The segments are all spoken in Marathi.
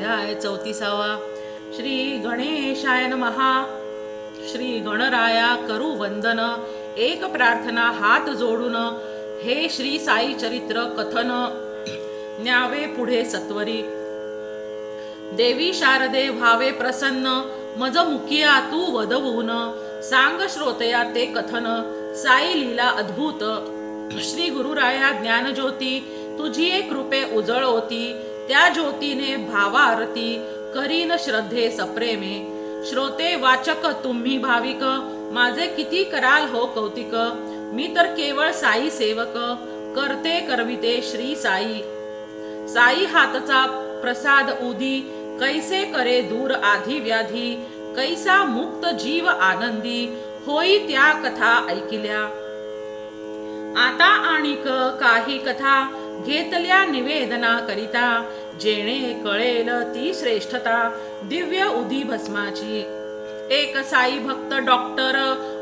अध्याय 34. श्री गणेशाय नमः. श्री गणराया करू वंदन. एक प्रार्थना हात जोडून, हे श्री साई चरित्र कथन न्यावे पुढे सत्वरी. देवी शारदे व्हावे प्रसन्न, मज मुकिया तू वदवून. सांग श्रोतया ते कथन, साई लीला अद्भुत. श्री गुरुराया ज्ञानज्योती, तुझी एक कृपे उजळवती. त्या ज्योतीने भावारती, करीन श्रद्धे सप्रेमे. श्रोते वाचक तुम्ही भाविक, माझे किती कराल हो कौतिक. मी तर केवळ साई सेवक, करते करविते श्री साई. साई हातचा प्रसाद उदी, कैसे करे दूर आधी व्याधी. कैसा मुक्त जीव आनंदी, होई त्या कथा ऐकिल्या. आता आणिक काही कथा, घेतल्या निवेदना करिता. जेणे कळेल ती श्रेष्ठता, दिव्य उदी भस्माची. एक साई भक्त डॉक्टर,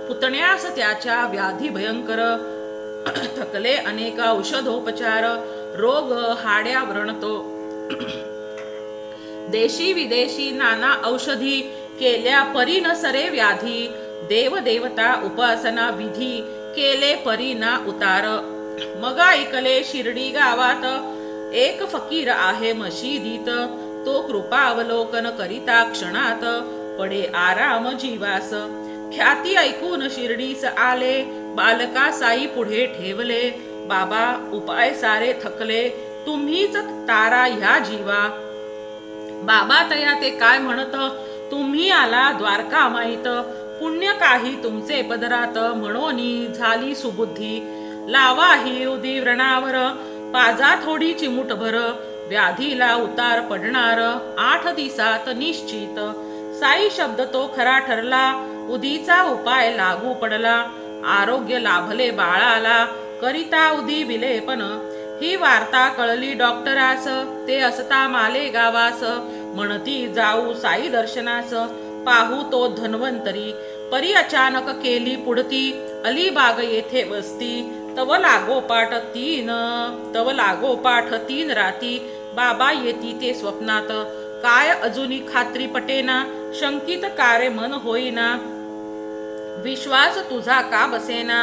पुतण्यास त्याच्या व्याधी भयंकर. थकले अनेक औषधोपचार, रोग हाड्या व्रणतो. देशी विदेशी नाना औषधी, केल्या परी न सरे व्याधी. देव देवता उपासना विधी, केले परी ना उतार. मग ऐकले शिर्डी गावात, एक फकीर आहे मशिदीत. तो कृपावलोकन करिता क्षणात, पडे आराम जीवास. ख्याती ऐकून शिर्डीस आले, बालका साई पुढे ठेवले. बाबा उपाय सारे थकले, तुम्हीच तारा ह्या जीवा. बाबा तया ते काय म्हणत, तुम्ही आला द्वारका माहित. पुण्य काही तुमचे पदरात, म्हणोनी झाली सुबुद्धी. लावा ही उदी व्रणावर, पाजा थोडी चिमुटभर. व्याधीला उतार पडणार, 8 दिवसात निश्चित. साई शब्द तो खरा ठरला, उदीचा उपाय लागू पडला. आरोग्य लाभले बाळाला, करिता उदी विलेपन. ही वार्ता कळली डॉक्टरास, ते असता माले गावास. म्हणती जाऊ साई दर्शनास, पाहू तो धन्वंतरी. परी अचानक केली पुढती, अलिबाग येथे वस्ती. तव लागोपाठ 3 राती, बाबा येती ते स्वप्नात. काय अजूनी खात्री पटेना, शंकित कारे मन होईना. विश्वास तुझा का बसेना,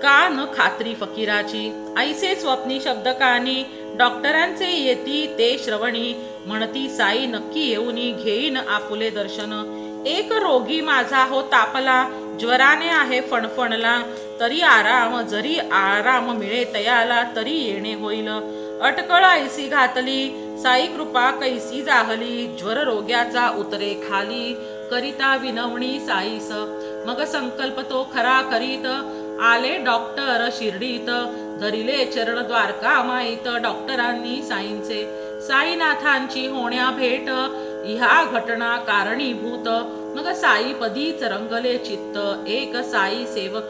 का न खात्री फकीराची. ऐसे स्वप्नी शब्द कानी, डॉक्टरांचे येती ते श्रवणी. म्हणती साई नक्की येऊनी, घेईन आपुले दर्शन. एक रोगी माझा हो तापला, ज्वराने आहे फणफणला. तरी आराम, जरी आराम मिळे तयाला, तरी येणे होईल. अटकळ ऐसी घातली, साई कृपा कैसी जाहली. ज्वर रोग्याचा उतरे खाली, करिता विनवणी साईस. मग संकल्प तो खरा करीत, आले डॉक्टर शिर्डीत. धरिले चरण द्वारका माईत, डॉक्टरांनी साईंचे. साईनाथांची होण्या भेट, ह्या घटना कारणीभूत. मग साई पदीच रंगले चित्त, एक साई सेवक.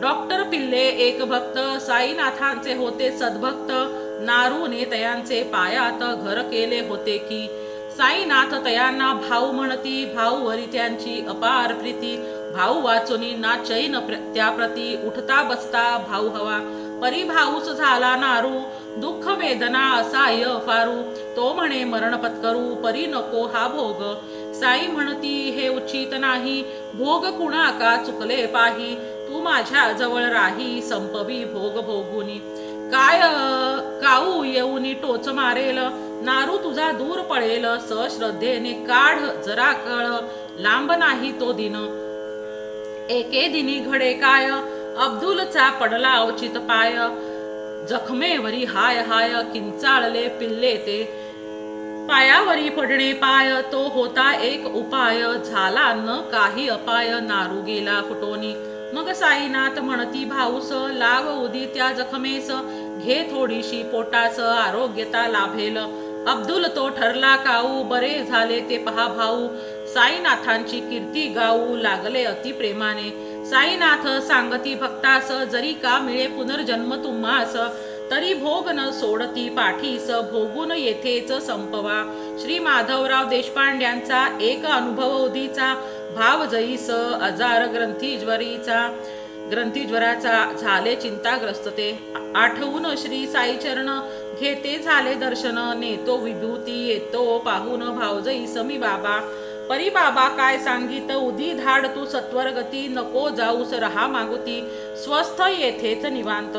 डॉक्टर पिल्ले एक भक्त, साईनाथांचे होते सद्भक्त. नारूने तयांचे पायात घर केले होते की. साईनाथ तयांना भाऊ म्हणती, भाऊवरी त्यांची अपार प्रीती. भाऊ वाचुनी ना चैन त्याप्रती, उठता बसता भाऊ हवा. परी भाऊस झाला नारू, दुःख वेदना असहाय्य फारू. तो म्हणे मरण पत्करू, परी नको हा भोग. साई म्हणती हे उचित नाही, भोग कुणा का चुकले पाही. तू माझ्या जवळ राही, संपवी भोग भोगुनी. काय काऊ येऊनी टोच मारेल, नारू तुझा दूर पळेल. सश्रद्धेने काढ जरा कळ, लांब नाही तो दिन. एके दिनी घडे काय, अब्दुलचा पडला अवचित पाय. जखमेवरी हाय हाय, किंचाळले पिल्ले ते. पायावरी पडणे पाय, तो होता एक उपाय. झाला न काही अपाय, नारू गेला फुटोनी. मग साईनाथ म्हणती भाऊस, लाव उदी त्या जखमेस. घे थोडीशी पोटास, आरोग्यता लाभेल. अब्दुल तो ठरला काऊ, बरे झाले ते पहा भाऊ. साईनाथांची कीर्ती गाऊ, लागले अति प्रेमाने. साईनाथ सांगती भक्तास, जरी का मिळे पुनर्जन्म तुम्हास. तरी भोग न सोडती पाठीस, भोगून येथेच संपवा. श्री माधवराव देशपांड्यांचा एक अनुभव उदीचा. भाव जईस आजार ग्रंथी ज्वरीचा. ग्रंथी ज्वराचा झाले चिंताग्रस्त ते. आठवून श्री साई चरण घेते झाले दर्शन. नेतो विभूती येतो पाहून भावजई समी बाबा. परी बाबा काय सांगित उदी धाड तू सत्वर गती. नको जाऊस रहा मागुती स्वस्थ येथेच निवांत.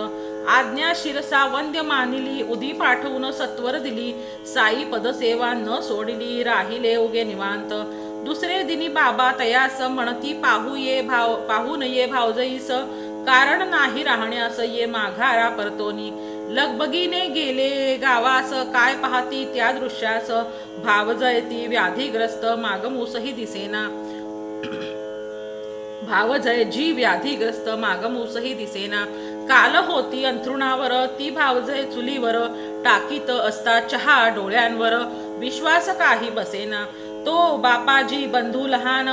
आज्ञा शिरसा वंद्य मानिली उदी पाठवून सत्वर दिली. साई पदसेवा न सोडिली राहिले उगे निवांत. दुसरे दिनी बाबा तयास म्हणती पाहून ये भावजईस. कारण नाही राहण्यास ये माघारा परतोनी. लगबगीने गेले गावास काय पाहती त्या दृश्यास. भावजयती व्याधीग्रस्त मागमूसही दिसेना. भावजय जी व्याधीग्रस्त मागमूसही दिसेना. काल होती अंथरुणावर ती भावजय चुलीवर. टाकीत असता चहा डोळ्यांवर विश्वास काही बसेना. तो बापाजी बंधू लहान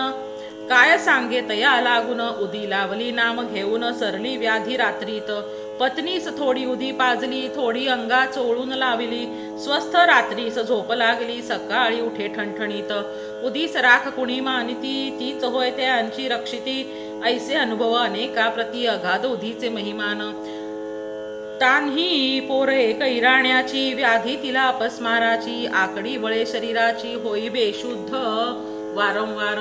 काय सांगे तया लागून. उदी लावली नाम घेऊन सरली व्याधी रात्रीत. पत्नीस थोडी उदी पाजली थोडी अंगा चोळून लावली. स्वस्थ रात्रीस झोप लागली सकाळी उठे ठणठणीत. उदीस राख कुणी मानिती तीच होय त्यांची रक्षिती. ऐसे अनुभव अनेका प्रती अगाध उदीचे महिमान. तान्ही पोरे कैराण्याची व्याधी तिला अपस्माराची. आकडी बळे शरीराची होई बेशुद्ध वारंवार.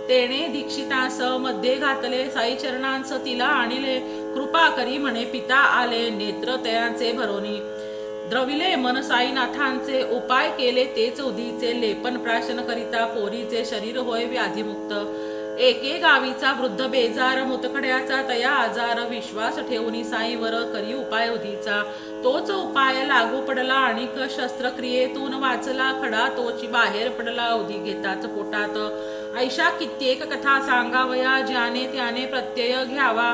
तेने दीक्षितास मध्ये घातले साई चरणांस तिला आणिले. कृपा करी म्हणे पिता आले नेत्र तयांचे भरोनी. द्रविले मन साईनाथांचे उपाय केले तेच उदीचे. लेपन प्राशन करिता पोरीचे शरीर होय व्याधीमुक्त. एके गावीचा वृद्ध बेजार मुतखड्याचा तया आजार. विश्वास ठेवून साईवर करी उपाय उदीचा. तोच उपाय लागू पडला आणिक शस्त्रक्रियेतून वाचला खडा. तोची बाहेर पडला उदी घेताच पोटात. ऐशा कित्येक कथा सांगावया ज्याने त्याने प्रत्यय घ्यावा.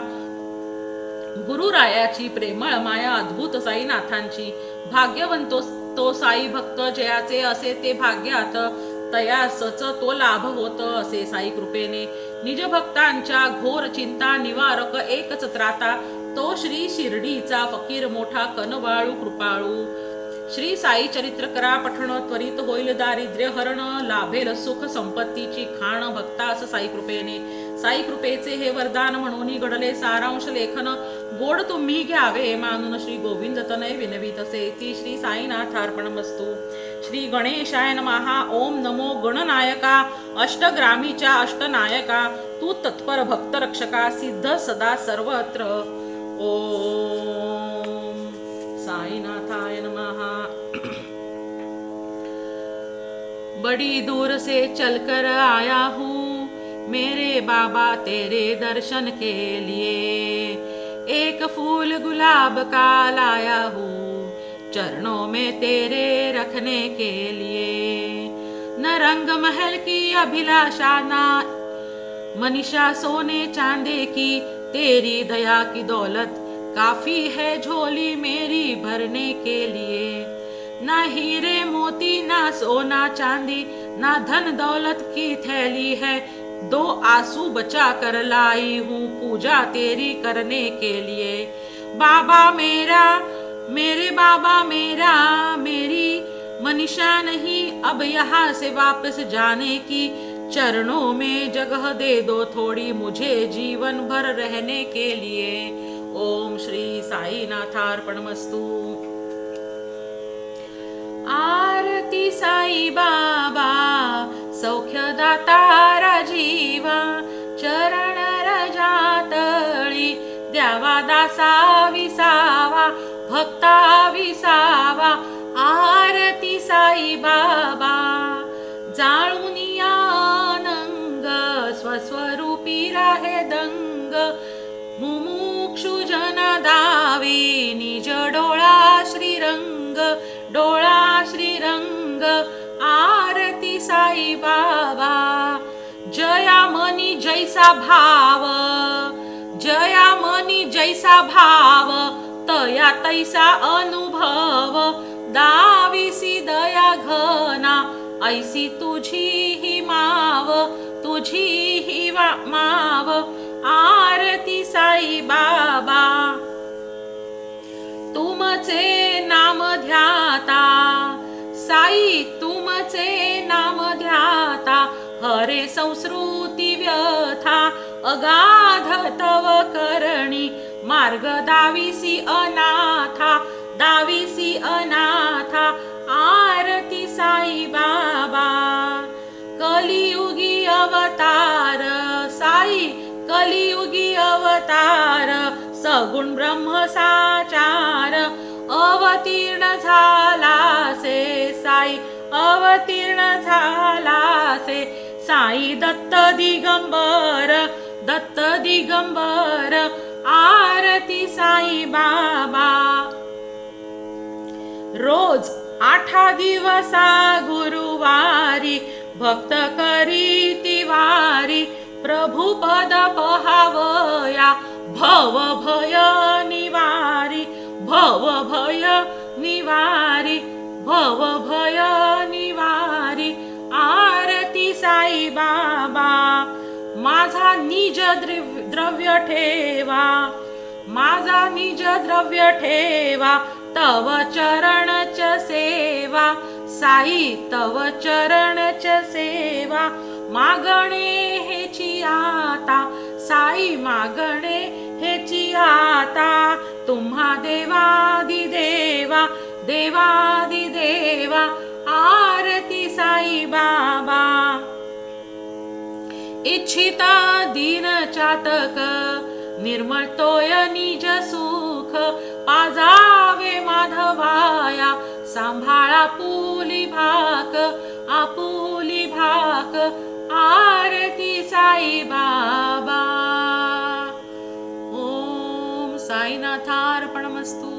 गुरुरायाची प्रेमळ माया अद्भुत साईनाथांची. भाग्यवंतो तो साई भक्त जयाचे असे ते भाग्यात. तयासच तो लाभ होत असे साई कृपेने. निज भक्तांच्या घोर चिंता निवारक एकच त्राता. तो श्री शिर्डीचा फकीर मोठा कनवाळू कृपाळू. श्री साई चरित्र करा पठण त्वरित होईल दारिद्र्य हरण. लाभेल सुख संपत्तीची खाण भक्तास साई कृपेने. साई कृपेचे हे वरदान म्हणून घडले सारांश लेखन. गोड तुम्ही घ्यावे मानून श्री गोविंद तनय विनवितसे. ती श्री साईनाथ अर्पणमस्तु. श्री गणेशाय नमः. ओम नमो गणनायका अष्टग्रामीच्या अष्टनायका. तू तत्पर भक्त रक्षका सिद्ध सदा सर्वत्र. ओम साईनाथाय नमः. बड़ी दूर से चलकर आया हूँ मेरे बाबा तेरे दर्शन के लिए. एक फूल गुलाब का लाया हूँ चरणों में तेरे रखने के लिए. न रंग महल की अभिलाषा ना मनीषा सोने चांदी की. तेरी दया की दौलत काफी है झोली मेरी भरने के लिए. ना हीरे मोती ना सोना चांदी ना धन दौलत की थैली है. दो आंसू बचा कर लाई हूँ पूजा तेरी करने के लिए. बाबा मेरा मेरे बाबा मेरा मेरी मनीषा नहीं अब यहाँ से वापस जाने की. चरणों में जगह दे दो थोड़ी मुझे जीवन भर रहने के लिए. ओम श्री साईनाथार्पणमस्तु. आरती साई बाबा सौख्यदाता राजीवा. चरण रजातळी द्यावा दासा विसावा भक्ता विसावा. आरती साई बाबा जाळून आनंग स्वस्वरूपी राहे दंग. मुमुक्षु जन दावी निज डोळा श्रीरंग डोळा श्रीरंग. आरती साई बाबा जया मनी जैसा भाव जया मनी जैसा भाव. तया तैसा अनुभव दाविसी दया घना. ऐसी तुझी ही माव तुझी ही माव. आरती साई बाबा तुमचे नाम ध्याता. साई तुमचे नाम ध्याता. हरे संस्कृती व्यथा अगाध तव करणी मार्ग दाविसी अनाथा दाविसी अनाथा आरती साई बाबा कलियुगी अवतार साई कलियुगी अवतार सगुण ब्रह्म साचार अवतीर्ण झालासे साई अवतीर्ण झालासे साई दत्त दिगंबर आरती साई बाबा रोज 8 दिवसा गुरुवारी भक्त करीती वारी प्रभु पद पहावया भव भय निवारी भव भय निवारी भव भय निवारी आरती साई बाबा माझा निज द्रव्य ठेवा माझा निज द्रव्य ठेवा तव चरणच सेवा साई तव चरणच सेवा मागणे हेची आता साई मागणे हेची आता तुम्हा देवादिदेवा देवादिदेवा आरती साई बाबा इच्छिता दीन चातक निर्मळतोय निज सुख पाजावे माधवाया सांभाळा आपुली भाक आरती साई बाबा ओम साईनाथार्पणमस्तु।